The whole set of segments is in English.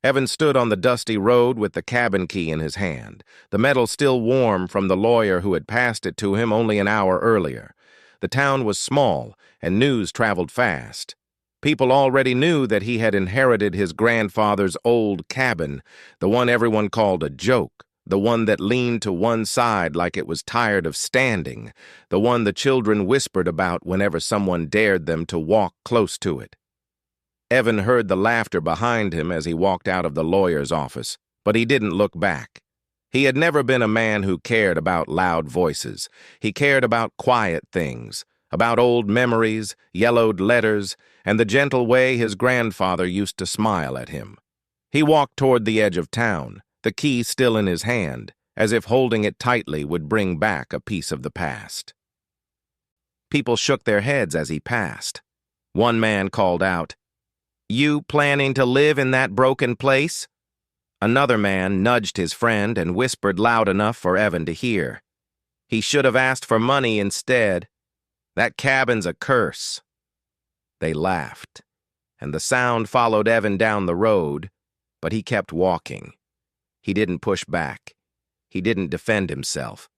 Evan stood on the dusty road with the cabin key in his hand, the metal still warm from the lawyer who had passed it to him only an hour earlier. The town was small, and news traveled fast. People already knew that he had inherited his grandfather's old cabin, the one everyone called a joke, the one that leaned to one side like it was tired of standing, the one the children whispered about whenever someone dared them to walk close to it. Evan heard the laughter behind him as he walked out of the lawyer's office, but he didn't look back. He had never been a man who cared about loud voices. He cared about quiet things, about old memories, yellowed letters, and the gentle way his grandfather used to smile at him. He walked toward the edge of town, the key still in his hand, as if holding it tightly would bring back a piece of the past. People shook their heads as he passed. One man called out, "You planning to live in that broken place?" Another man nudged his friend and whispered loud enough for Evan to hear. "He should have asked for money instead. That cabin's a curse." They laughed, and the sound followed Evan down the road, but he kept walking. He didn't push back. He didn't defend himself.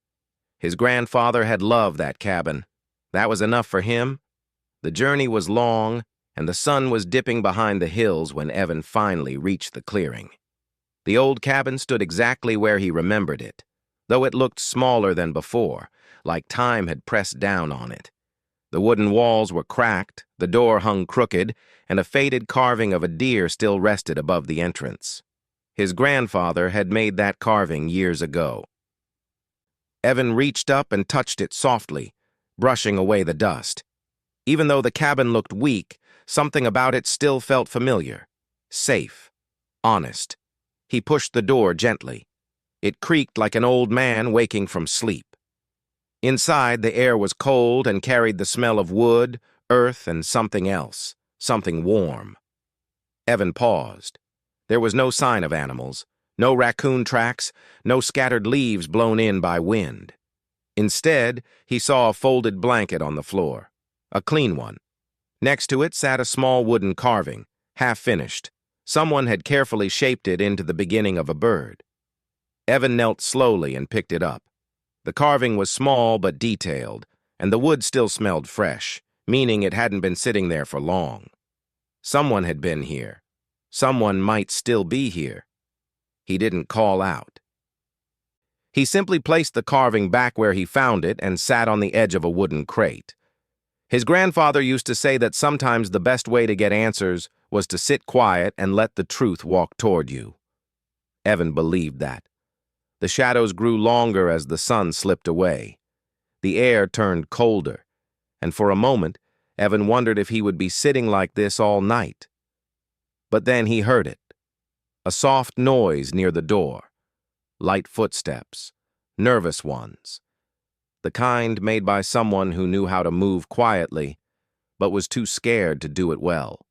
His grandfather had loved that cabin. That was enough for him. The journey was long, and the sun was dipping behind the hills when Evan finally reached the clearing. The old cabin stood exactly where he remembered it, though it looked smaller than before, like time had pressed down on it. The wooden walls were cracked, the door hung crooked, and a faded carving of a deer still rested above the entrance. His grandfather had made that carving years ago. Evan reached up and touched it softly, brushing away the dust. Even though the cabin looked weak, something about it still felt familiar, safe, honest. He pushed the door gently. It creaked like an old man waking from sleep. Inside, the air was cold and carried the smell of wood, earth, and something else, something warm. Evan paused. There was no sign of animals, no raccoon tracks, no scattered leaves blown in by wind. Instead, he saw a folded blanket on the floor, a clean one. Next to it sat a small wooden carving, half-finished. Someone had carefully shaped it into the beginning of a bird. Evan knelt slowly and picked it up. The carving was small but detailed, and the wood still smelled fresh, meaning it hadn't been sitting there for long. Someone had been here. Someone might still be here. He didn't call out. He simply placed the carving back where he found it and sat on the edge of a wooden crate. His grandfather used to say that sometimes the best way to get answers was to sit quiet and let the truth walk toward you. Evan believed that. The shadows grew longer as the sun slipped away. The air turned colder, and for a moment, Evan wondered if he would be sitting like this all night. But then he heard it. A soft noise near the door. Light footsteps, nervous ones. The kind made by someone who knew how to move quietly, but was too scared to do it well.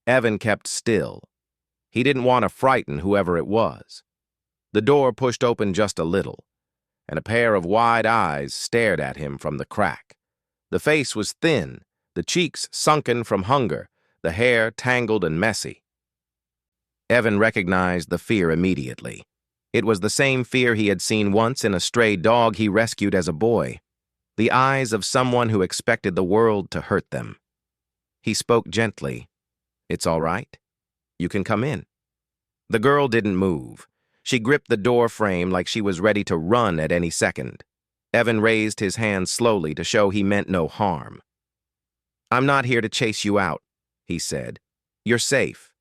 Evan kept still. He didn't want to frighten whoever it was. The door pushed open just a little, and a pair of wide eyes stared at him from the crack. The face was thin, the cheeks sunken from hunger, the hair tangled and messy. Evan recognized the fear immediately. It was the same fear he had seen once in a stray dog he rescued as a boy, the eyes of someone who expected the world to hurt them. He spoke gently. "It's all right. You can come in." The girl didn't move. She gripped the door frame like she was ready to run at any second. Evan raised his hand slowly to show he meant no harm. "I'm not here to chase you out," he said. "You're safe."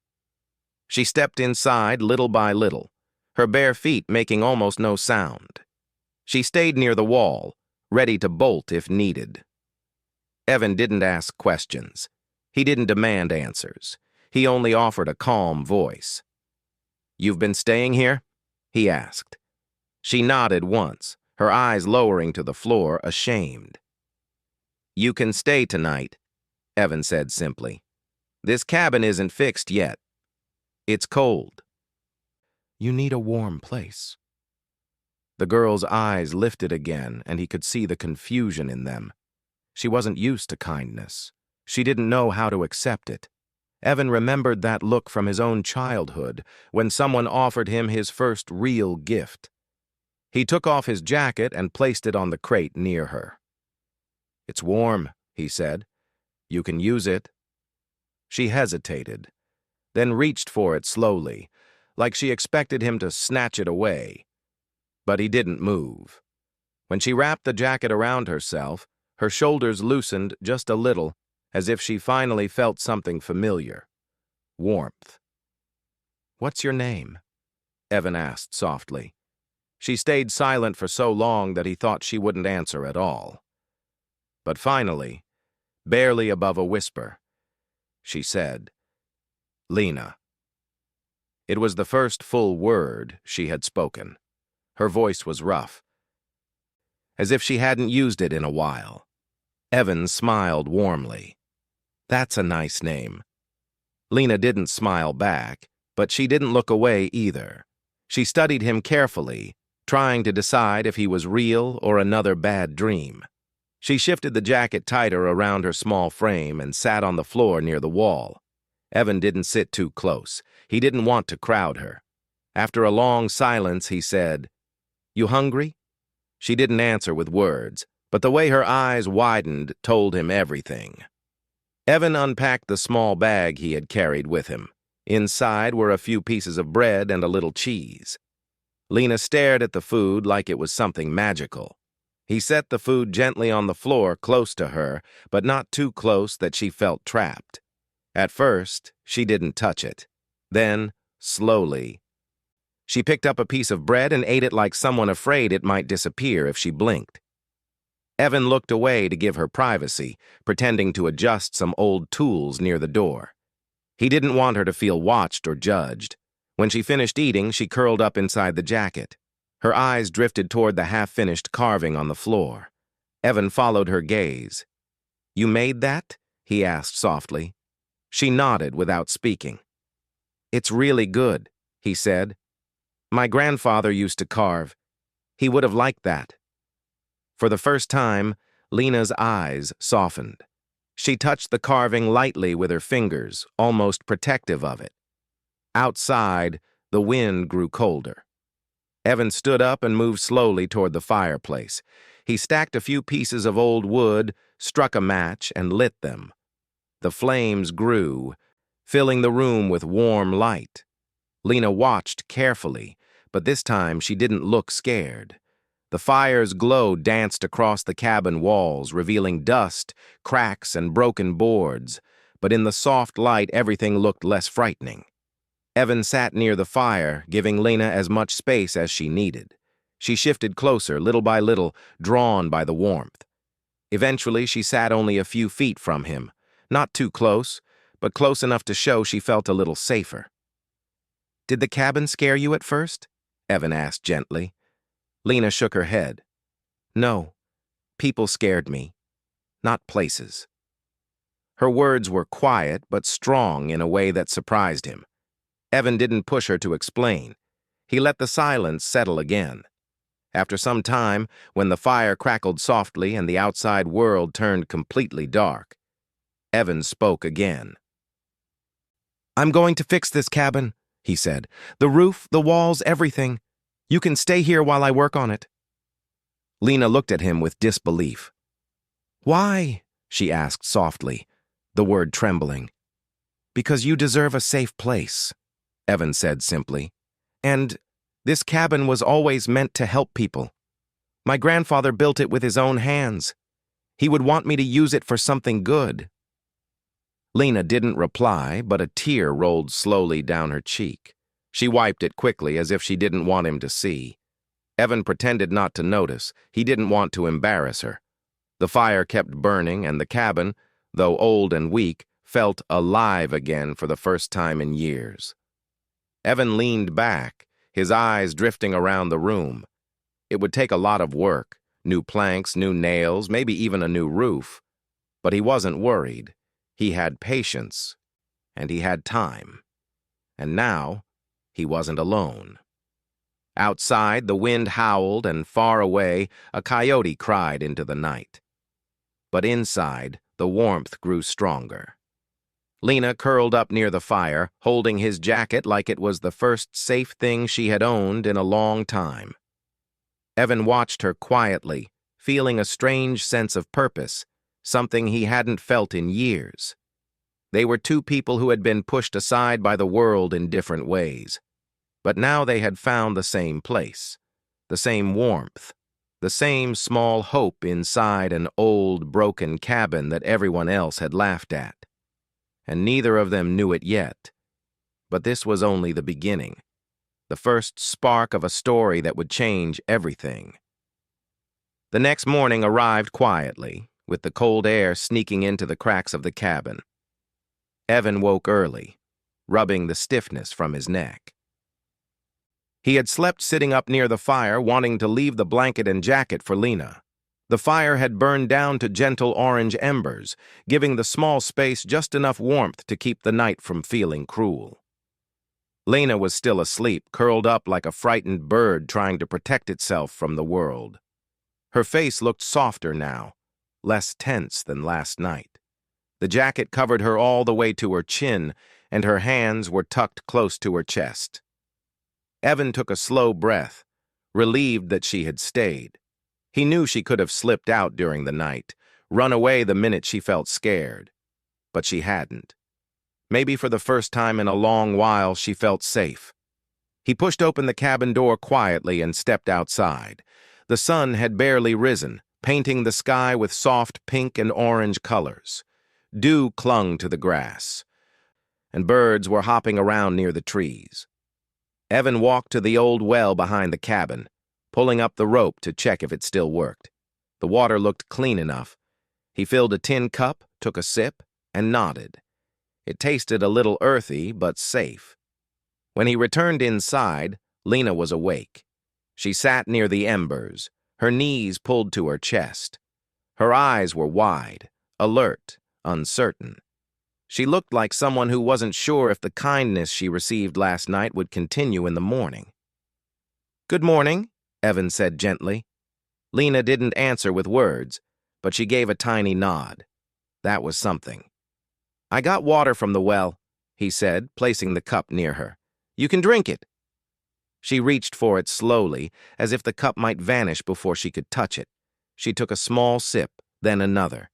She stepped inside little by little, her bare feet making almost no sound. She stayed near the wall, ready to bolt if needed. Evan didn't ask questions. He didn't demand answers. He only offered a calm voice. "You've been staying here?" he asked. She nodded once, her eyes lowering to the floor, ashamed. "You can stay tonight," Evan said simply. "This cabin isn't fixed yet. It's cold. You need a warm place." The girl's eyes lifted again, and he could see the confusion in them. She wasn't used to kindness. She didn't know how to accept it. Evan remembered that look from his own childhood when someone offered him his first real gift. He took off his jacket and placed it on the crate near her. "It's warm," he said. "You can use it." She hesitated, then reached for it slowly, like she expected him to snatch it away. But he didn't move. When she wrapped the jacket around herself, her shoulders loosened just a little, as if she finally felt something familiar. Warmth. "What's your name?" Evan asked softly. She stayed silent for so long that he thought she wouldn't answer at all. But finally, barely above a whisper, she said, "Lena." It was the first full word she had spoken. Her voice was rough, as if she hadn't used it in a while. Evan smiled warmly. "That's a nice name." Lena didn't smile back, but she didn't look away either. She studied him carefully, trying to decide if he was real or another bad dream. She shifted the jacket tighter around her small frame and sat on the floor near the wall. Evan didn't sit too close. He didn't want to crowd her. After a long silence, he said, "You hungry?" She didn't answer with words, but the way her eyes widened told him everything. Evan unpacked the small bag he had carried with him. Inside were a few pieces of bread and a little cheese. Lena stared at the food like it was something magical. He set the food gently on the floor close to her, but not too close that she felt trapped. At first, she didn't touch it. Then, slowly, she picked up a piece of bread and ate it like someone afraid it might disappear if she blinked. Evan looked away to give her privacy, pretending to adjust some old tools near the door. He didn't want her to feel watched or judged. When she finished eating, she curled up inside the jacket. Her eyes drifted toward the half-finished carving on the floor. Evan followed her gaze. "You made that?" he asked softly. She nodded without speaking. "It's really good," he said. "My grandfather used to carve. He would have liked that." For the first time, Lena's eyes softened. She touched the carving lightly with her fingers, almost protective of it. Outside, the wind grew colder. Evan stood up and moved slowly toward the fireplace. He stacked a few pieces of old wood, struck a match, and lit them. The flames grew, filling the room with warm light. Lena watched carefully, but this time she didn't look scared. The fire's glow danced across the cabin walls, revealing dust, cracks, and broken boards, but in the soft light everything looked less frightening. Evan sat near the fire, giving Lena as much space as she needed. She shifted closer, little by little, drawn by the warmth. Eventually, she sat only a few feet from him, not too close, but close enough to show she felt a little safer. "Did the cabin scare you at first?" Evan asked gently. Lena shook her head. "No, people scared me, not places." Her words were quiet but strong in a way that surprised him. Evan didn't push her to explain. He let the silence settle again. After some time, when the fire crackled softly and the outside world turned completely dark, Evan spoke again. "I'm going to fix this cabin," he said. "The roof, the walls, everything. You can stay here while I work on it." Lena looked at him with disbelief. "Why?" she asked softly, the word trembling. "Because you deserve a safe place," Evan said simply. "And this cabin was always meant to help people. My grandfather built it with his own hands. He would want me to use it for something good." Lena didn't reply, but a tear rolled slowly down her cheek. She wiped it quickly as if she didn't want him to see. Evan pretended not to notice. He didn't want to embarrass her. The fire kept burning, and the cabin, though old and weak, felt alive again for the first time in years. Evan leaned back, his eyes drifting around the room. It would take a lot of work, new planks, new nails, maybe even a new roof. But he wasn't worried. He had patience, and he had time. And now, he wasn't alone. Outside, the wind howled, and far away, a coyote cried into the night. But inside, the warmth grew stronger. Lena curled up near the fire, holding his jacket like it was the first safe thing she had owned in a long time. Evan watched her quietly, feeling a strange sense of purpose, something he hadn't felt in years. They were two people who had been pushed aside by the world in different ways. But now they had found the same place, the same warmth, the same small hope inside an old, broken cabin that everyone else had laughed at. And neither of them knew it yet. But this was only the beginning, the first spark of a story that would change everything. The next morning arrived quietly, with the cold air sneaking into the cracks of the cabin. Evan woke early, rubbing the stiffness from his neck. He had slept sitting up near the fire, wanting to leave the blanket and jacket for Lena. The fire had burned down to gentle orange embers, giving the small space just enough warmth to keep the night from feeling cruel. Lena was still asleep, curled up like a frightened bird trying to protect itself from the world. Her face looked softer now, less tense than last night. The jacket covered her all the way to her chin, and her hands were tucked close to her chest. Evan took a slow breath, relieved that she had stayed. He knew she could have slipped out during the night, run away the minute she felt scared. But she hadn't. Maybe for the first time in a long while, she felt safe. He pushed open the cabin door quietly and stepped outside. The sun had barely risen, painting the sky with soft pink and orange colors. Dew clung to the grass, and birds were hopping around near the trees. Evan walked to the old well behind the cabin, pulling up the rope to check if it still worked. The water looked clean enough. He filled a tin cup, took a sip, and nodded. It tasted a little earthy, but safe. When he returned inside, Lena was awake. She sat near the embers, her knees pulled to her chest. Her eyes were wide, alert, uncertain. She looked like someone who wasn't sure if the kindness she received last night would continue in the morning. "Good morning," Evan said gently. Lena didn't answer with words, but she gave a tiny nod. That was something. "I got water from the well," he said, placing the cup near her. "You can drink it." She reached for it slowly, as if the cup might vanish before she could touch it. She took a small sip, then another.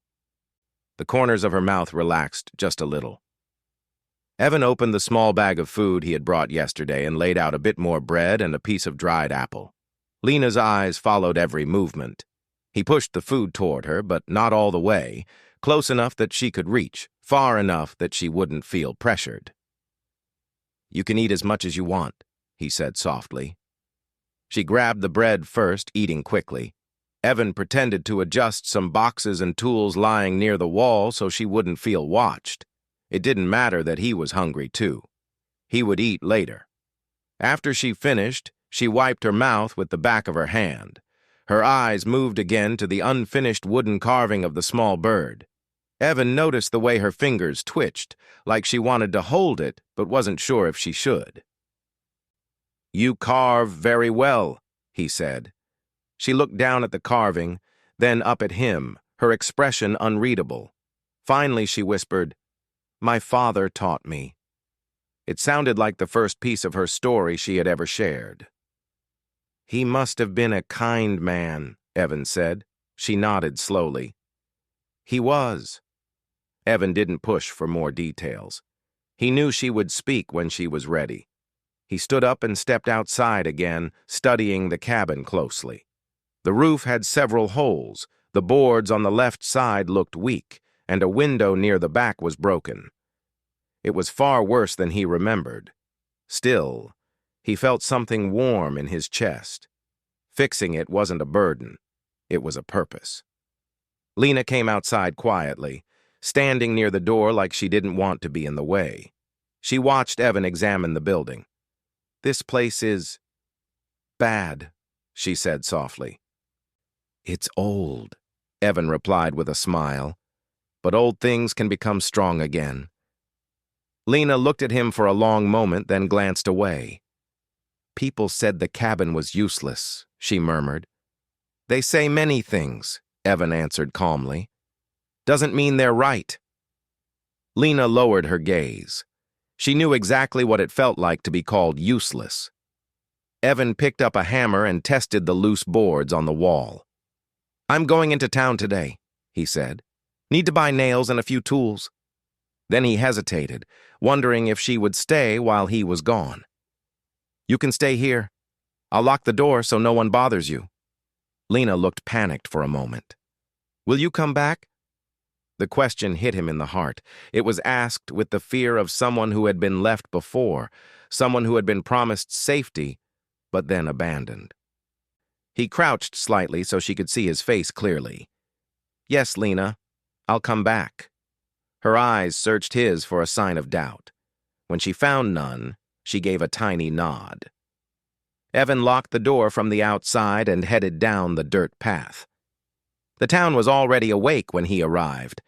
The corners of her mouth relaxed just a little. Evan opened the small bag of food he had brought yesterday and laid out a bit more bread and a piece of dried apple. Lena's eyes followed every movement. He pushed the food toward her, but not all the way, close enough that she could reach, far enough that she wouldn't feel pressured. "You can eat as much as you want," he said softly. She grabbed the bread first, eating quickly. Evan pretended to adjust some boxes and tools lying near the wall so she wouldn't feel watched. It didn't matter that he was hungry, too. He would eat later. After she finished, she wiped her mouth with the back of her hand. Her eyes moved again to the unfinished wooden carving of the small bird. Evan noticed the way her fingers twitched, like she wanted to hold it but wasn't sure if she should. "You carve very well," he said. She looked down at the carving, then up at him, her expression unreadable. Finally she whispered, "My father taught me." It sounded like the first piece of her story she had ever shared. "He must have been a kind man," Evan said. She nodded slowly. "He was." Evan didn't push for more details. He knew she would speak when she was ready. He stood up and stepped outside again, studying the cabin closely. The roof had several holes, the boards on the left side looked weak, and a window near the back was broken. It was far worse than he remembered. Still, he felt something warm in his chest. Fixing it wasn't a burden. It was a purpose. Lena came outside quietly, standing near the door like she didn't want to be in the way. She watched Evan examine the building. "This place is bad," she said softly. "It's old," Evan replied with a smile. "But old things can become strong again." Lena looked at him for a long moment, then glanced away. "People said the cabin was useless," she murmured. "They say many things," Evan answered calmly. "Doesn't mean they're right." Lena lowered her gaze. She knew exactly what it felt like to be called useless. Evan picked up a hammer and tested the loose boards on the wall. "I'm going into town today," he said. "Need to buy nails and a few tools." Then he hesitated, wondering if she would stay while he was gone. "You can stay here. I'll lock the door so no one bothers you." Lena looked panicked for a moment. "Will you come back?" The question hit him in the heart. It was asked with the fear of someone who had been left before, someone who had been promised safety, but then abandoned. He crouched slightly so she could see his face clearly. "Yes, Lena, I'll come back." Her eyes searched his for a sign of doubt. When she found none, she gave a tiny nod. Evan locked the door from the outside and headed down the dirt path. The town was already awake when he arrived.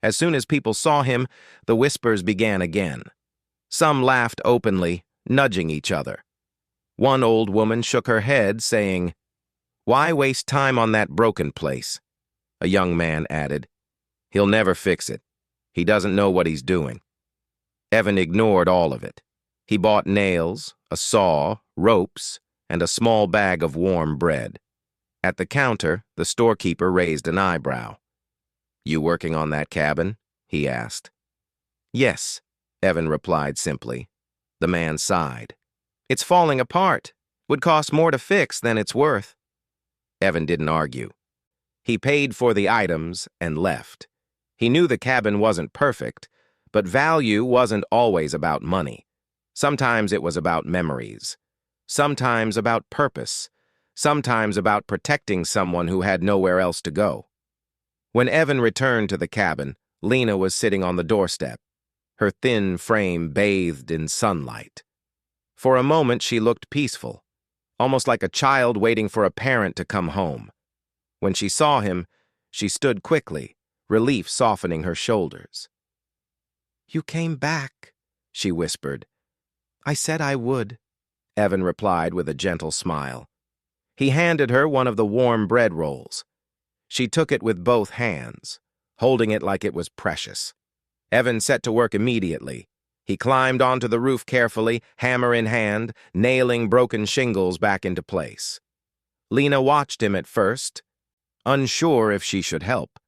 As soon as people saw him, the whispers began again. Some laughed openly, nudging each other. One old woman shook her head, saying, "Why waste time on that broken place?" A young man added, "He'll never fix it. He doesn't know what he's doing." Evan ignored all of it. He bought nails, a saw, ropes, and a small bag of warm bread. At the counter, the storekeeper raised an eyebrow. "You working on that cabin?" he asked. "Yes," Evan replied simply. The man sighed. "It's falling apart. Would cost more to fix than it's worth." Evan didn't argue. He paid for the items and left. He knew the cabin wasn't perfect, but value wasn't always about money. Sometimes it was about memories. Sometimes about purpose. Sometimes about protecting someone who had nowhere else to go. When Evan returned to the cabin, Lena was sitting on the doorstep, her thin frame bathed in sunlight. For a moment she looked peaceful, almost like a child waiting for a parent to come home. When she saw him, she stood quickly, relief softening her shoulders. "You came back," she whispered. "I said I would," Evan replied with a gentle smile. He handed her one of the warm bread rolls. She took it with both hands, holding it like it was precious. Evan set to work immediately. He climbed onto the roof carefully, hammer in hand, nailing broken shingles back into place. Lena watched him at first, unsure if she should help.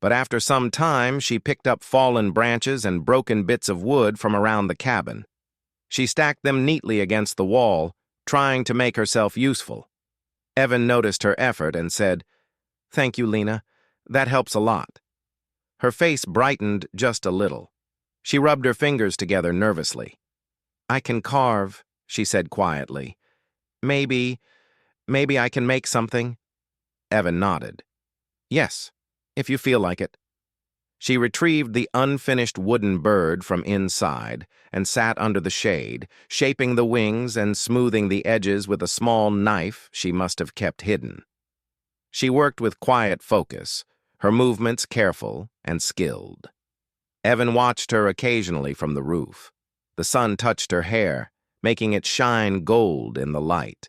But after some time, she picked up fallen branches and broken bits of wood from around the cabin. She stacked them neatly against the wall, trying to make herself useful. Evan noticed her effort and said, "Thank you, Lena. That helps a lot." Her face brightened just a little. She rubbed her fingers together nervously. "I can carve," she said quietly. Maybe I can make something." Evan nodded. "Yes, if you feel like it." She retrieved the unfinished wooden bird from inside and sat under the shade, shaping the wings and smoothing the edges with a small knife she must have kept hidden. She worked with quiet focus, her movements careful and skilled. Evan watched her occasionally from the roof. The sun touched her hair, making it shine gold in the light.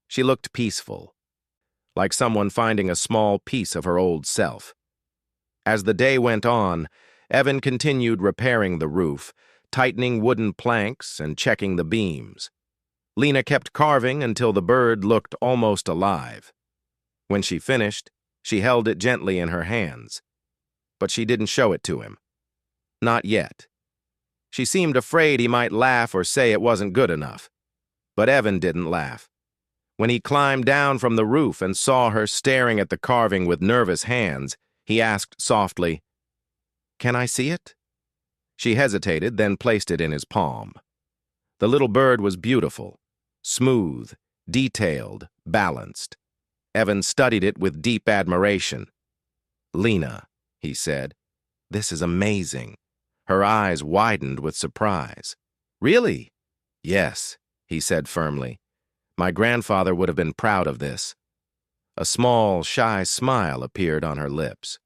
She looked peaceful, like someone finding a small piece of her old self. As the day went on, Evan continued repairing the roof, tightening wooden planks and checking the beams. Lena kept carving until the bird looked almost alive. When she finished, she held it gently in her hands. But she didn't show it to him. Not yet. She seemed afraid he might laugh or say it wasn't good enough. But Evan didn't laugh. When he climbed down from the roof and saw her staring at the carving with nervous hands, he asked softly, "Can I see it?" She hesitated, then placed it in his palm. The little bird was beautiful, smooth, detailed, balanced. Evan studied it with deep admiration. "Lena," he said, "this is amazing." Her eyes widened with surprise. "Really?" "Yes," he said firmly. "My grandfather would have been proud of this." A small, shy smile appeared on her lips.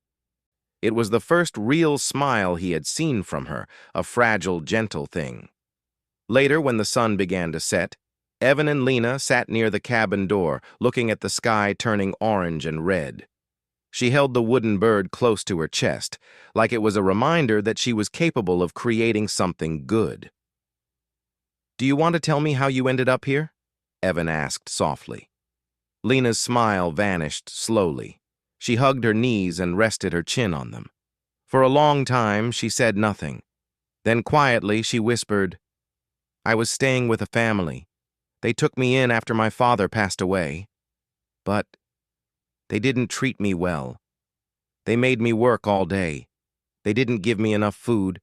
It was the first real smile he had seen from her, a fragile, gentle thing. Later, when the sun began to set, Evan and Lena sat near the cabin door, looking at the sky turning orange and red. She held the wooden bird close to her chest, like it was a reminder that she was capable of creating something good. "Do you want to tell me how you ended up here?" Evan asked softly. Lena's smile vanished slowly. She hugged her knees and rested her chin on them. For a long time, she said nothing. Then quietly, she whispered, "I was staying with a family. They took me in after my father passed away. But they didn't treat me well. They made me work all day. They didn't give me enough food.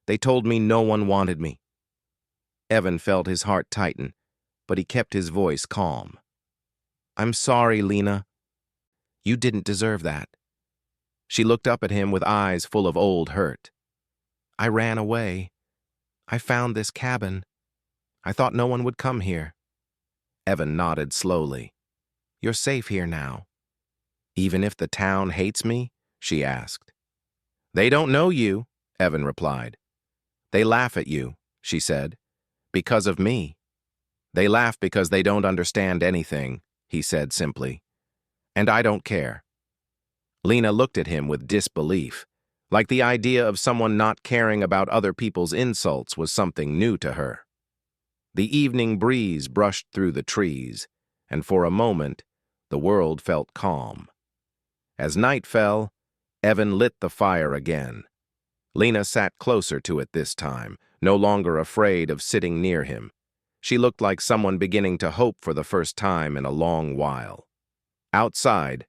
They told me no one wanted me." Evan felt his heart tighten, but he kept his voice calm. "I'm sorry, Lena. You didn't deserve that." She looked up at him with eyes full of old hurt. "I ran away. I found this cabin. I thought no one would come here." Evan nodded slowly. "You're safe here now." "Even if the town hates me?" she asked. "They don't know you," Evan replied. "They laugh at you," she said, "because of me." "They laugh because they don't understand anything," he said simply. "And I don't care." Lena looked at him with disbelief, like the idea of someone not caring about other people's insults was something new to her. The evening breeze brushed through the trees, and for a moment, the world felt calm. As night fell, Evan lit the fire again. Lena sat closer to it this time, no longer afraid of sitting near him. She looked like someone beginning to hope for the first time in a long while. Outside,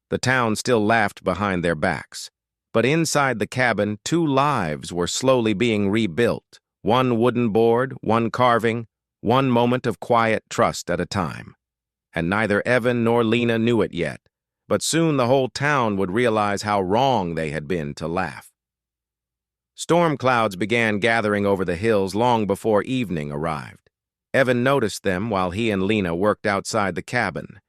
the town still laughed behind their backs, but inside the cabin, 2 lives were slowly being rebuilt, one wooden board, one carving, one moment of quiet trust at a time. And neither Evan nor Lena knew it yet, but soon the whole town would realize how wrong they had been to laugh. Storm clouds began gathering over the hills long before evening arrived. Evan noticed them while he and Lena worked outside the cabin.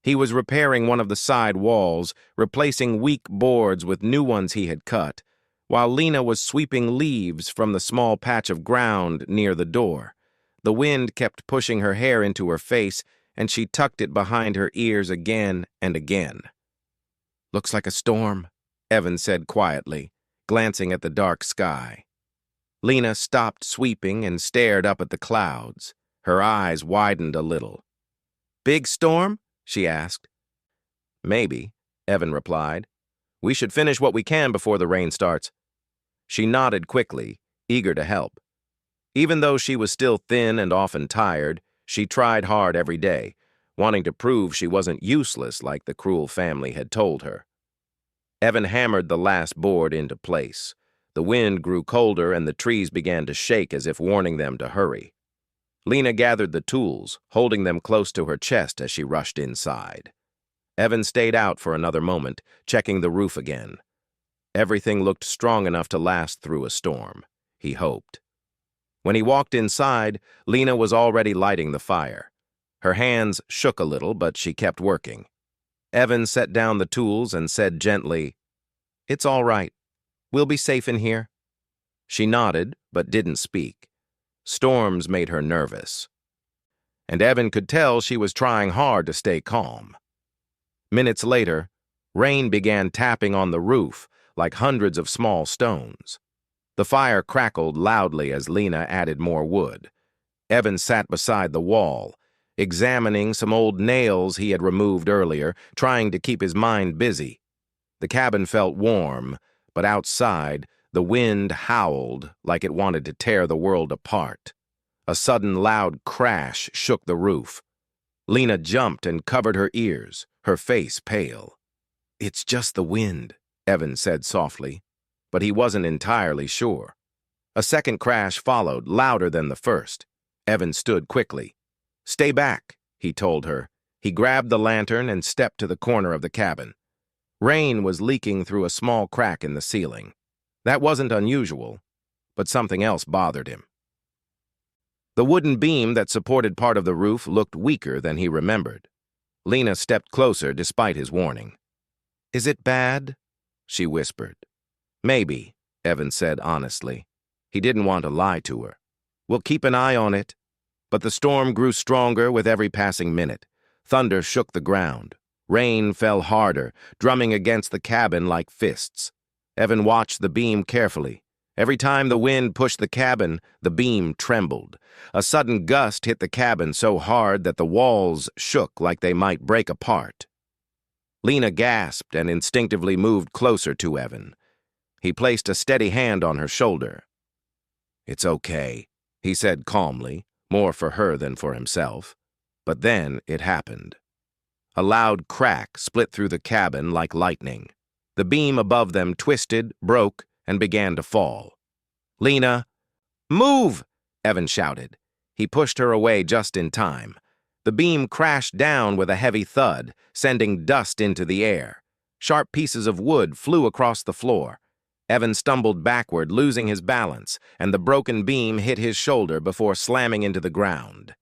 He was repairing one of the side walls, replacing weak boards with new ones he had cut, while Lena was sweeping leaves from the small patch of ground near the door. The wind kept pushing her hair into her face, and she tucked it behind her ears again and again. "Looks like a storm," Evan said quietly, glancing at the dark sky. Lena stopped sweeping and stared up at the clouds. Her eyes widened a little. "Big storm?" she asked. "Maybe," Evan replied. "We should finish what we can before the rain starts." She nodded quickly, eager to help. Even though she was still thin and often tired, she tried hard every day, wanting to prove she wasn't useless like the cruel family had told her. Evan hammered the last board into place. The wind grew colder and the trees began to shake as if warning them to hurry. Lena gathered the tools, holding them close to her chest as she rushed inside. Evan stayed out for another moment, checking the roof again. Everything looked strong enough to last through a storm, he hoped. When he walked inside, Lena was already lighting the fire. Her hands shook a little, but she kept working. Evan set down the tools and said gently, "It's all right. We'll be safe in here." She nodded, but didn't speak. Storms made her nervous. And Evan could tell she was trying hard to stay calm. Minutes later, rain began tapping on the roof like hundreds of small stones. The fire crackled loudly as Lena added more wood. Evan sat beside the wall, examining some old nails he had removed earlier, trying to keep his mind busy. The cabin felt warm, but outside, the wind howled like it wanted to tear the world apart. A sudden loud crash shook the roof. Lena jumped and covered her ears, her face pale. "It's just the wind," Evan said softly, but he wasn't entirely sure. A second crash followed, louder than the first. Evan stood quickly. "Stay back," he told her. He grabbed the lantern and stepped to the corner of the cabin. Rain was leaking through a small crack in the ceiling. That wasn't unusual, but something else bothered him. The wooden beam that supported part of the roof looked weaker than he remembered. Lena stepped closer despite his warning. "Is it bad?" she whispered. "Maybe," Evan said honestly. He didn't want to lie to her. "We'll keep an eye on it." But the storm grew stronger with every passing minute. Thunder shook the ground. Rain fell harder, drumming against the cabin like fists. Evan watched the beam carefully. Every time the wind pushed the cabin, the beam trembled. A sudden gust hit the cabin so hard that the walls shook like they might break apart. Lena gasped and instinctively moved closer to Evan. He placed a steady hand on her shoulder. "It's okay," he said calmly, more for her than for himself. But then it happened. A loud crack split through the cabin like lightning. The beam above them twisted, broke, and began to fall. "Lena, move!" Evan shouted. He pushed her away just in time. The beam crashed down with a heavy thud, sending dust into the air. Sharp pieces of wood flew across the floor. Evan stumbled backward, losing his balance, and the broken beam hit his shoulder before slamming into the ground.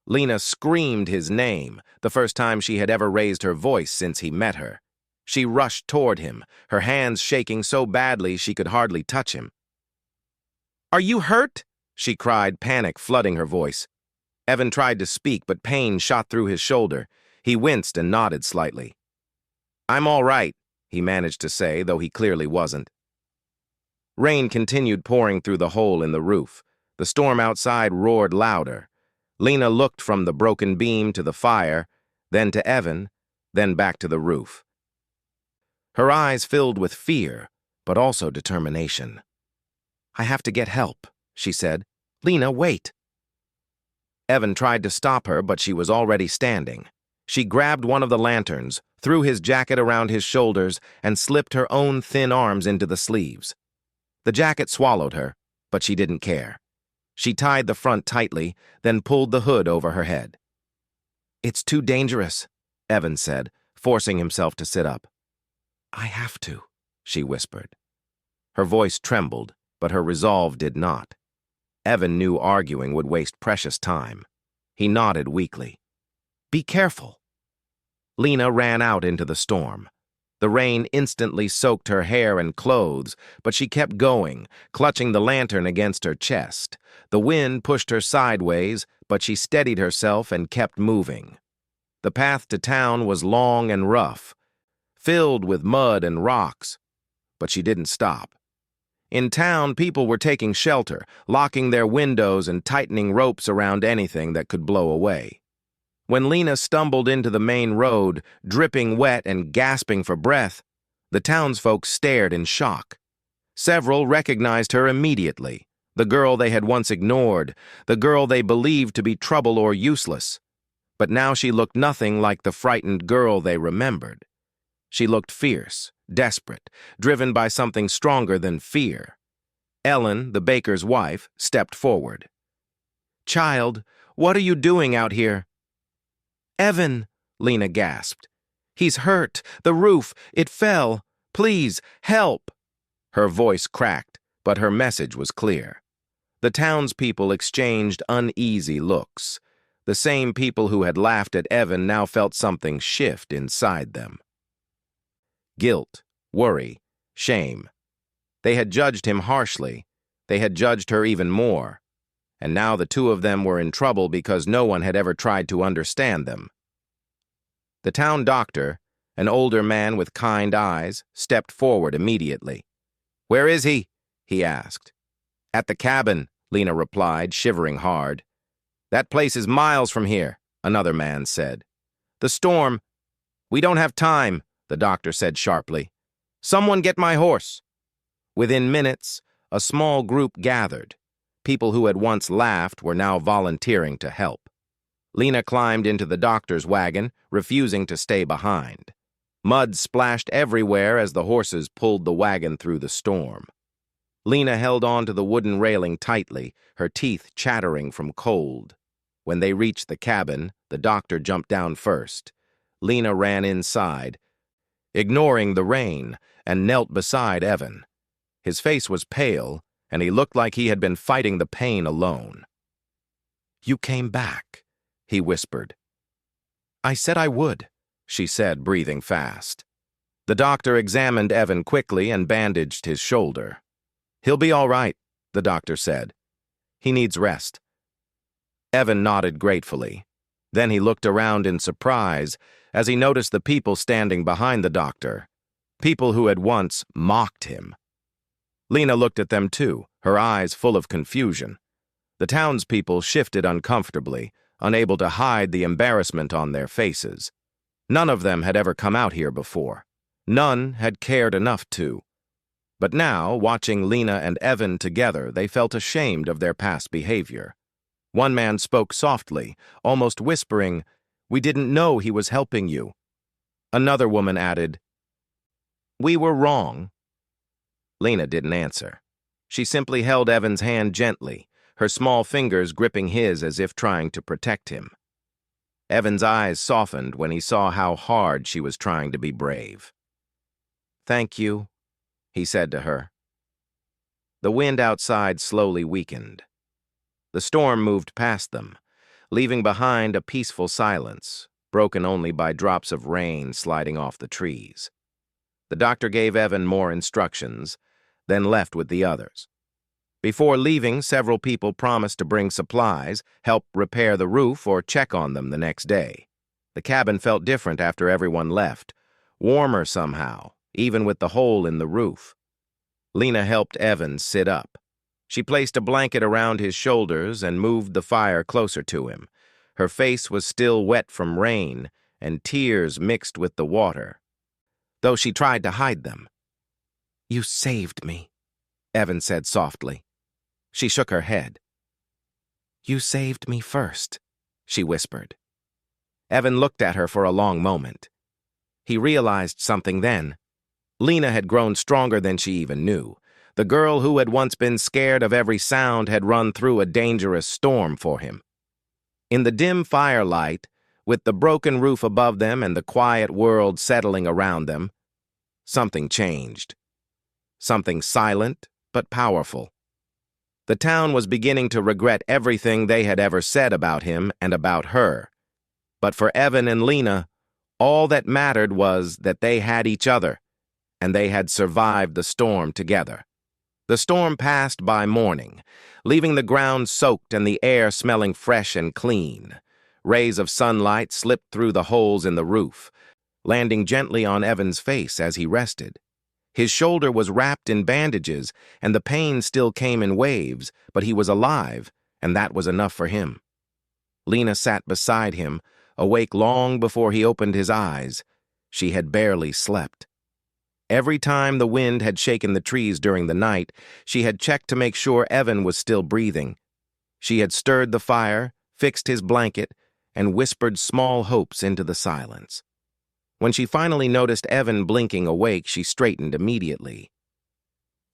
Lena screamed his name, the first time she had ever raised her voice since he met her. She rushed toward him, her hands shaking so badly she could hardly touch him. "Are you hurt?" she cried, panic flooding her voice. Evan tried to speak, but pain shot through his shoulder. He winced and nodded slightly. "I'm all right," he managed to say, though he clearly wasn't. Rain continued pouring through the hole in the roof. The storm outside roared louder. Lena looked from the broken beam to the fire, then to Evan, then back to the roof. Her eyes filled with fear, but also determination. "I have to get help," she said. "Lena, wait." Evan tried to stop her, but she was already standing. She grabbed one of the lanterns, threw his jacket around his shoulders, and slipped her own thin arms into the sleeves. The jacket swallowed her, but she didn't care. She tied the front tightly, then pulled the hood over her head. "It's too dangerous," Evan said, forcing himself to sit up. "I have to," she whispered. Her voice trembled, but her resolve did not. Evan knew arguing would waste precious time. He nodded weakly. "Be careful." Lena ran out into the storm. The rain instantly soaked her hair and clothes, but she kept going, clutching the lantern against her chest. The wind pushed her sideways, but she steadied herself and kept moving. The path to town was long and rough, filled with mud and rocks, but she didn't stop. In town, people were taking shelter, locking their windows and tightening ropes around anything that could blow away. When Lena stumbled into the main road, dripping wet and gasping for breath, the townsfolk stared in shock. Several recognized her immediately, the girl they had once ignored, the girl they believed to be trouble or useless. But now she looked nothing like the frightened girl they remembered. She looked fierce, desperate, driven by something stronger than fear. Ellen, the baker's wife, stepped forward. "Child, what are you doing out here?" "Evan," Lena gasped. "He's hurt. The roof, it fell. Please, help." Her voice cracked, but her message was clear. The townspeople exchanged uneasy looks. The same people who had laughed at Evan now felt something shift inside them. Guilt, worry, shame. They had judged him harshly. They had judged her even more. And now the two of them were in trouble because no one had ever tried to understand them. The town doctor, an older man with kind eyes, stepped forward immediately. "Where is he?" he asked. "At the cabin," Lena replied, shivering hard. "That place is miles from here," another man said. "The storm—" "We don't have time," the doctor said sharply. "Someone get my horse." Within minutes, a small group gathered. People who had once laughed were now volunteering to help. Lena climbed into the doctor's wagon, refusing to stay behind. Mud splashed everywhere as the horses pulled the wagon through the storm. Lena held on to the wooden railing tightly, her teeth chattering from cold. When they reached the cabin, the doctor jumped down first. Lena ran inside, ignoring the rain, and knelt beside Evan. His face was pale, and he looked like he had been fighting the pain alone. "You came back," he whispered. "I said I would," she said, breathing fast. The doctor examined Evan quickly and bandaged his shoulder. "He'll be all right," the doctor said. "He needs rest." Evan nodded gratefully. Then he looked around in surprise as he noticed the people standing behind the doctor, people who had once mocked him. Lena looked at them too, her eyes full of confusion. The townspeople shifted uncomfortably, unable to hide the embarrassment on their faces. None of them had ever come out here before. None had cared enough to. But now, watching Lena and Evan together, they felt ashamed of their past behavior. One man spoke softly, almost whispering, "We didn't know he was helping you." Another woman added, "We were wrong." Lena didn't answer. She simply held Evan's hand gently, her small fingers gripping his as if trying to protect him. Evan's eyes softened when he saw how hard she was trying to be brave. "Thank you," he said to her. The wind outside slowly weakened. The storm moved past them, leaving behind a peaceful silence, broken only by drops of rain sliding off the trees. The doctor gave Evan more instructions, then left with the others. Before leaving, several people promised to bring supplies, help repair the roof, or check on them the next day. The cabin felt different after everyone left, warmer somehow, even with the hole in the roof. Lena helped Evan sit up. She placed a blanket around his shoulders and moved the fire closer to him. Her face was still wet from rain, and tears mixed with the water, though she tried to hide them. "You saved me," Evan said softly. She shook her head. "You saved me first," she whispered. Evan looked at her for a long moment. He realized something then. Lena had grown stronger than she even knew. The girl who had once been scared of every sound had run through a dangerous storm for him. In the dim firelight, with the broken roof above them and the quiet world settling around them, something changed. Something silent but powerful. The town was beginning to regret everything they had ever said about him and about her. But for Evan and Lena, all that mattered was that they had each other, and they had survived the storm together. The storm passed by morning, leaving the ground soaked and the air smelling fresh and clean. Rays of sunlight slipped through the holes in the roof, landing gently on Evan's face as he rested. His shoulder was wrapped in bandages, and the pain still came in waves, but he was alive, and that was enough for him. Lena sat beside him, awake long before he opened his eyes. She had barely slept. Every time the wind had shaken the trees during the night, she had checked to make sure Evan was still breathing. She had stirred the fire, fixed his blanket, and whispered small hopes into the silence. When she finally noticed Evan blinking awake, she straightened immediately.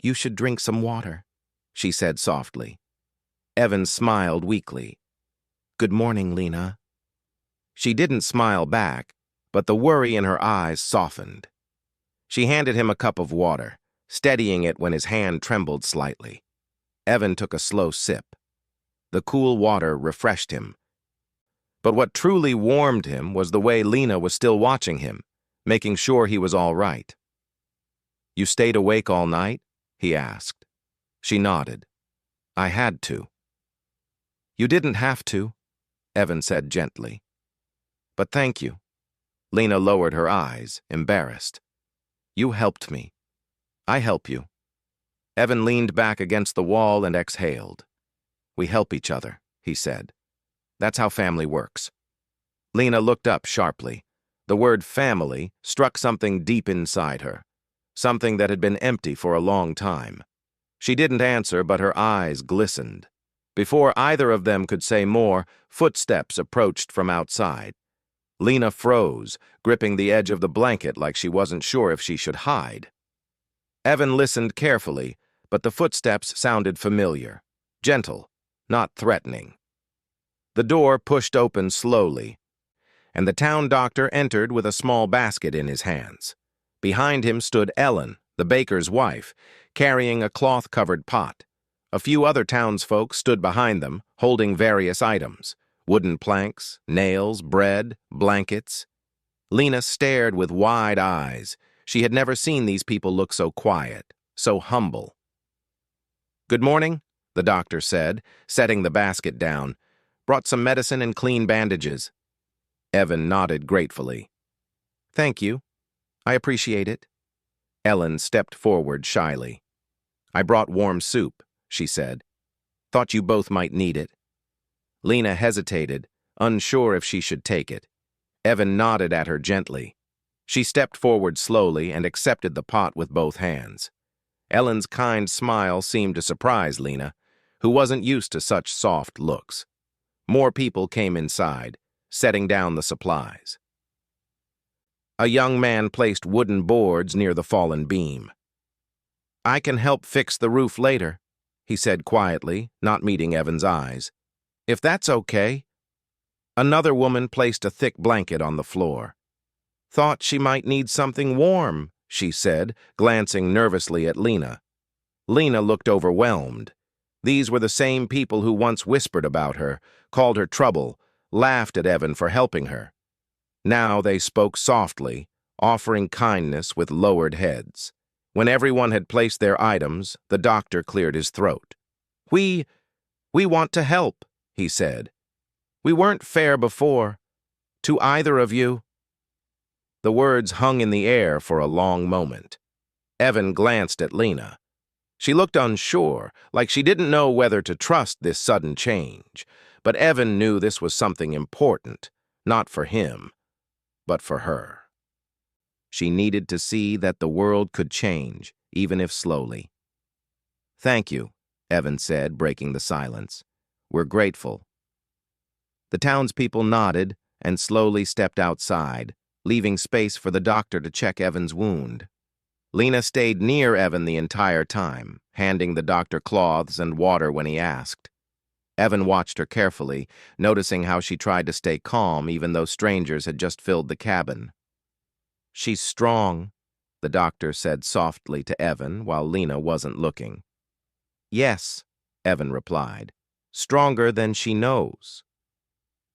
"You should drink some water," she said softly. Evan smiled weakly. "Good morning, Lena." She didn't smile back, but the worry in her eyes softened. She handed him a cup of water, steadying it when his hand trembled slightly. Evan took a slow sip. The cool water refreshed him. But what truly warmed him was the way Lena was still watching him, making sure he was all right. "You stayed awake all night?" he asked. She nodded. "I had to." "You didn't have to," Evan said gently. "But thank you." Lena lowered her eyes, embarrassed. "You helped me. I help you." Evan leaned back against the wall and exhaled. "We help each other," he said. "That's how family works." Lena looked up sharply. The word family struck something deep inside her, something that had been empty for a long time. She didn't answer, but her eyes glistened. Before either of them could say more, footsteps approached from outside. Lena froze, gripping the edge of the blanket like she wasn't sure if she should hide. Evan listened carefully, but the footsteps sounded familiar, gentle, not threatening. The door pushed open slowly, and the town doctor entered with a small basket in his hands. Behind him stood Ellen, the baker's wife, carrying a cloth-covered pot. A few other townsfolk stood behind them, holding various items: wooden planks, nails, bread, blankets. Lena stared with wide eyes. She had never seen these people look so quiet, so humble. "Good morning," the doctor said, setting the basket down. "Brought some medicine and clean bandages." Evan nodded gratefully. Thank you. I appreciate it. Ellen stepped forward shyly. I brought warm soup, she said. Thought you both might need it. Lena hesitated, unsure if she should take it. Evan nodded at her gently. She stepped forward slowly and accepted the pot with both hands. Ellen's kind smile seemed to surprise Lena, who wasn't used to such soft looks. More people came inside, setting down the supplies. A young man placed wooden boards near the fallen beam. I can help fix the roof later, he said quietly, not meeting Evan's eyes. If that's okay. Another woman placed a thick blanket on the floor. Thought she might need something warm, she said, glancing nervously at Lena. Lena looked overwhelmed. These were the same people who once whispered about her, called her trouble, laughed at Evan for helping her. Now they spoke softly, offering kindness with lowered heads. When everyone had placed their items, the doctor cleared his throat. We want to help, he said. We weren't fair before. To either of you. The words hung in the air for a long moment. Evan glanced at Lena. She looked unsure, like she didn't know whether to trust this sudden change. But Evan knew this was something important, not for him, but for her. She needed to see that the world could change, even if slowly. Thank you, Evan said, breaking the silence. We're grateful. The townspeople nodded and slowly stepped outside, leaving space for the doctor to check Evan's wound. Lena stayed near Evan the entire time, handing the doctor cloths and water when he asked. Evan watched her carefully, noticing how she tried to stay calm even though strangers had just filled the cabin. She's strong, the doctor said softly to Evan while Lena wasn't looking. Yes, Evan replied, stronger than she knows.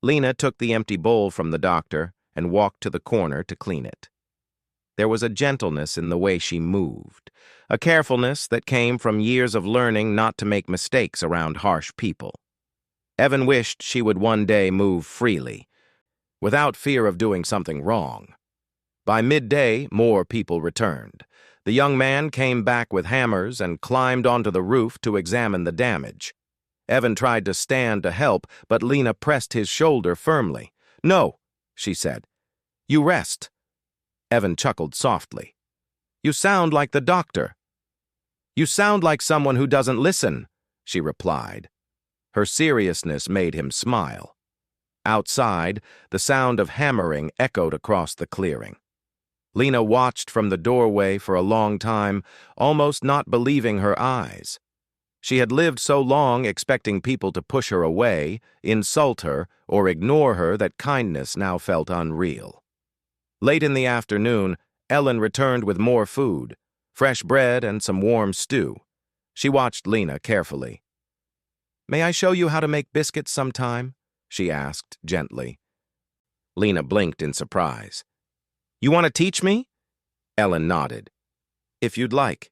Lena took the empty bowl from the doctor and walked to the corner to clean it. There was a gentleness in the way she moved, a carefulness that came from years of learning not to make mistakes around harsh people. Evan wished she would one day move freely, without fear of doing something wrong. By midday, more people returned. The young man came back with hammers and climbed onto the roof to examine the damage. Evan tried to stand to help, but Lena pressed his shoulder firmly. No, she said. You rest. Evan chuckled softly. You sound like the doctor. You sound like someone who doesn't listen, she replied. Her seriousness made him smile. Outside, the sound of hammering echoed across the clearing. Lena watched from the doorway for a long time, almost not believing her eyes. She had lived so long expecting people to push her away, insult her, or ignore her that kindness now felt unreal. Late in the afternoon, Ellen returned with more food, fresh bread and some warm stew. She watched Lena carefully. May I show you how to make biscuits sometime? She asked gently. Lena blinked in surprise. You want to teach me? Ellen nodded. If you'd like.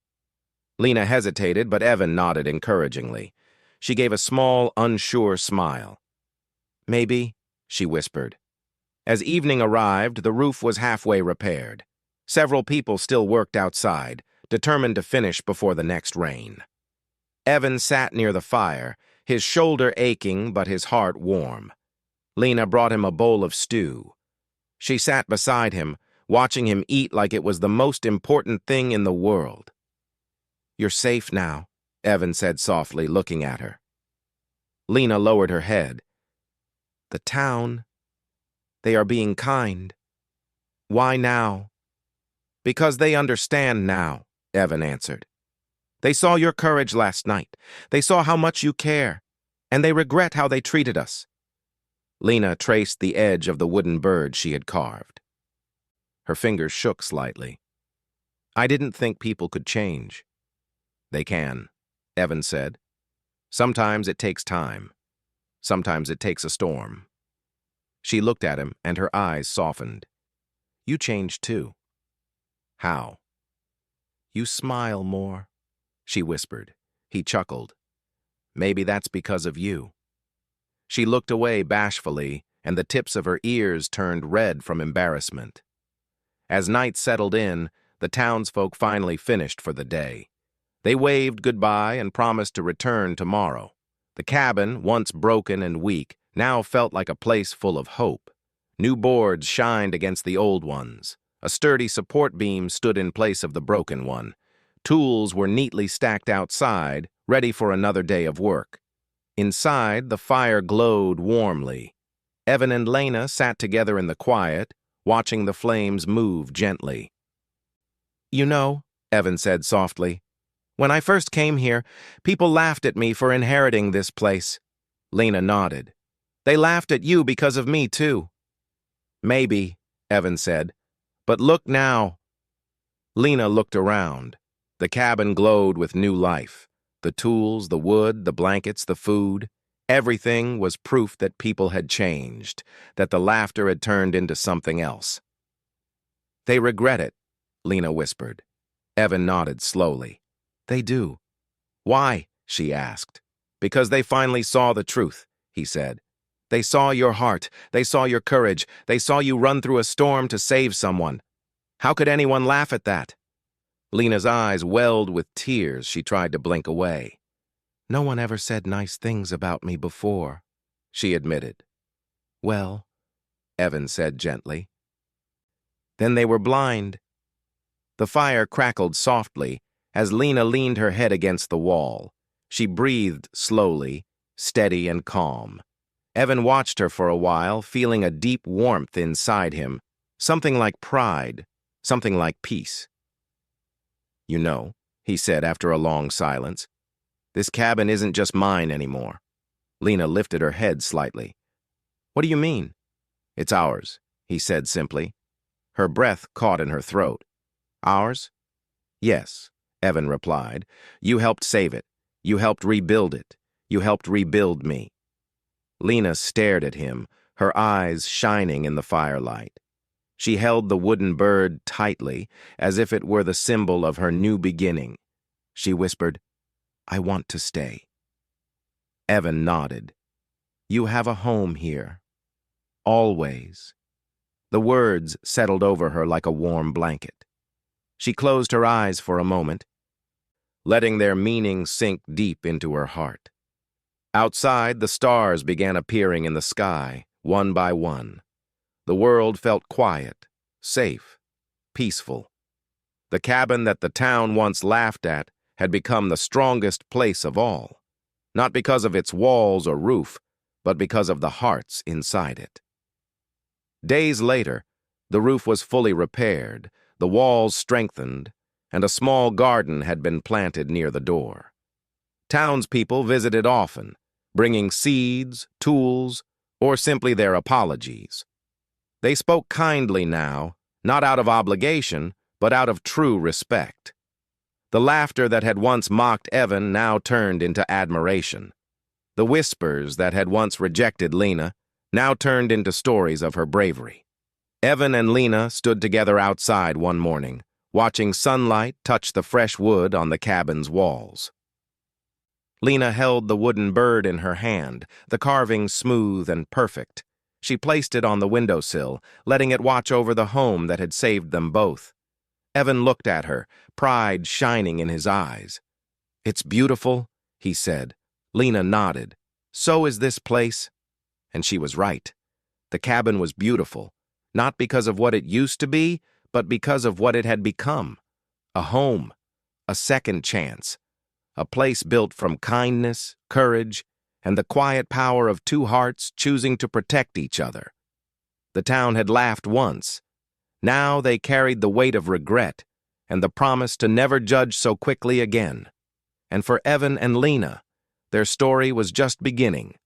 Lena hesitated, but Evan nodded encouragingly. She gave a small, unsure smile. Maybe, she whispered. As evening arrived, the roof was halfway repaired. Several people still worked outside, determined to finish before the next rain. Evan sat near the fire, his shoulder aching but his heart warm. Lena brought him a bowl of stew. She sat beside him, watching him eat like it was the most important thing in the world. You're safe now, Evan said softly, looking at her. Lena lowered her head. The town. They are being kind. Why now? Because they understand now, Evan answered. They saw your courage last night. They saw how much you care, and they regret how they treated us. Lena traced the edge of the wooden bird she had carved. Her fingers shook slightly. I didn't think people could change. They can, Evan said. Sometimes it takes time. Sometimes it takes a storm. She looked at him, and her eyes softened. You changed too. How? You smile more, she whispered. He chuckled. Maybe that's because of you. She looked away bashfully, and the tips of her ears turned red from embarrassment. As night settled in, the townsfolk finally finished for the day. They waved goodbye and promised to return tomorrow. The cabin, once broken and weak, now felt like a place full of hope. New boards shined against the old ones. A sturdy support beam stood in place of the broken one. Tools were neatly stacked outside, ready for another day of work. Inside, the fire glowed warmly. Evan and Lena sat together in the quiet, watching the flames move gently. "You know," Evan said softly, "when I first came here, people laughed at me for inheriting this place." Lena nodded. "They laughed at you because of me, too." "Maybe," Evan said, "but look now." Lena looked around. The cabin glowed with new life. The tools, the wood, the blankets, the food. Everything was proof that people had changed, that the laughter had turned into something else. "They regret it," Lena whispered. Evan nodded slowly. "They do." "Why?" she asked. "Because they finally saw the truth," he said. "They saw your heart. They saw your courage. They saw you run through a storm to save someone. How could anyone laugh at that?" Lena's eyes welled with tears. She tried to blink away. "No one ever said nice things about me before," she admitted. "Well," Evan said gently. "Then they were blind." The fire crackled softly as Lena leaned her head against the wall. She breathed slowly, steady and calm. Evan watched her for a while, feeling a deep warmth inside him, something like pride, something like peace. "You know," he said after a long silence, "this cabin isn't just mine anymore." Lena lifted her head slightly. "What do you mean?" "It's ours," he said simply. Her breath caught in her throat. "Ours?" "Yes," Evan replied. "You helped save it. You helped rebuild it. You helped rebuild me." Lena stared at him, her eyes shining in the firelight. She held the wooden bird tightly, as if it were the symbol of her new beginning. She whispered, "I want to stay." Evan nodded. "You have a home here. Always." The words settled over her like a warm blanket. She closed her eyes for a moment, letting their meaning sink deep into her heart. Outside, the stars began appearing in the sky, one by one. The world felt quiet, safe, peaceful. The cabin that the town once laughed at had become the strongest place of all, not because of its walls or roof, but because of the hearts inside it. Days later, the roof was fully repaired, the walls strengthened, and a small garden had been planted near the door. Townspeople visited often, bringing seeds, tools, or simply their apologies. They spoke kindly now, not out of obligation, but out of true respect. The laughter that had once mocked Evan now turned into admiration. The whispers that had once rejected Lena now turned into stories of her bravery. Evan and Lena stood together outside one morning, watching sunlight touch the fresh wood on the cabin's walls. Lena held the wooden bird in her hand, the carving smooth and perfect. She placed it on the windowsill, letting it watch over the home that had saved them both. Evan looked at her, pride shining in his eyes. "It's beautiful," he said. Lena nodded. "So is this place." And she was right. The cabin was beautiful, not because of what it used to be, but because of what it had become. A home, a second chance, a place built from kindness, courage, and the quiet power of two hearts choosing to protect each other. The town had laughed once. Now they carried the weight of regret and the promise to never judge so quickly again. And for Evan and Lena, their story was just beginning.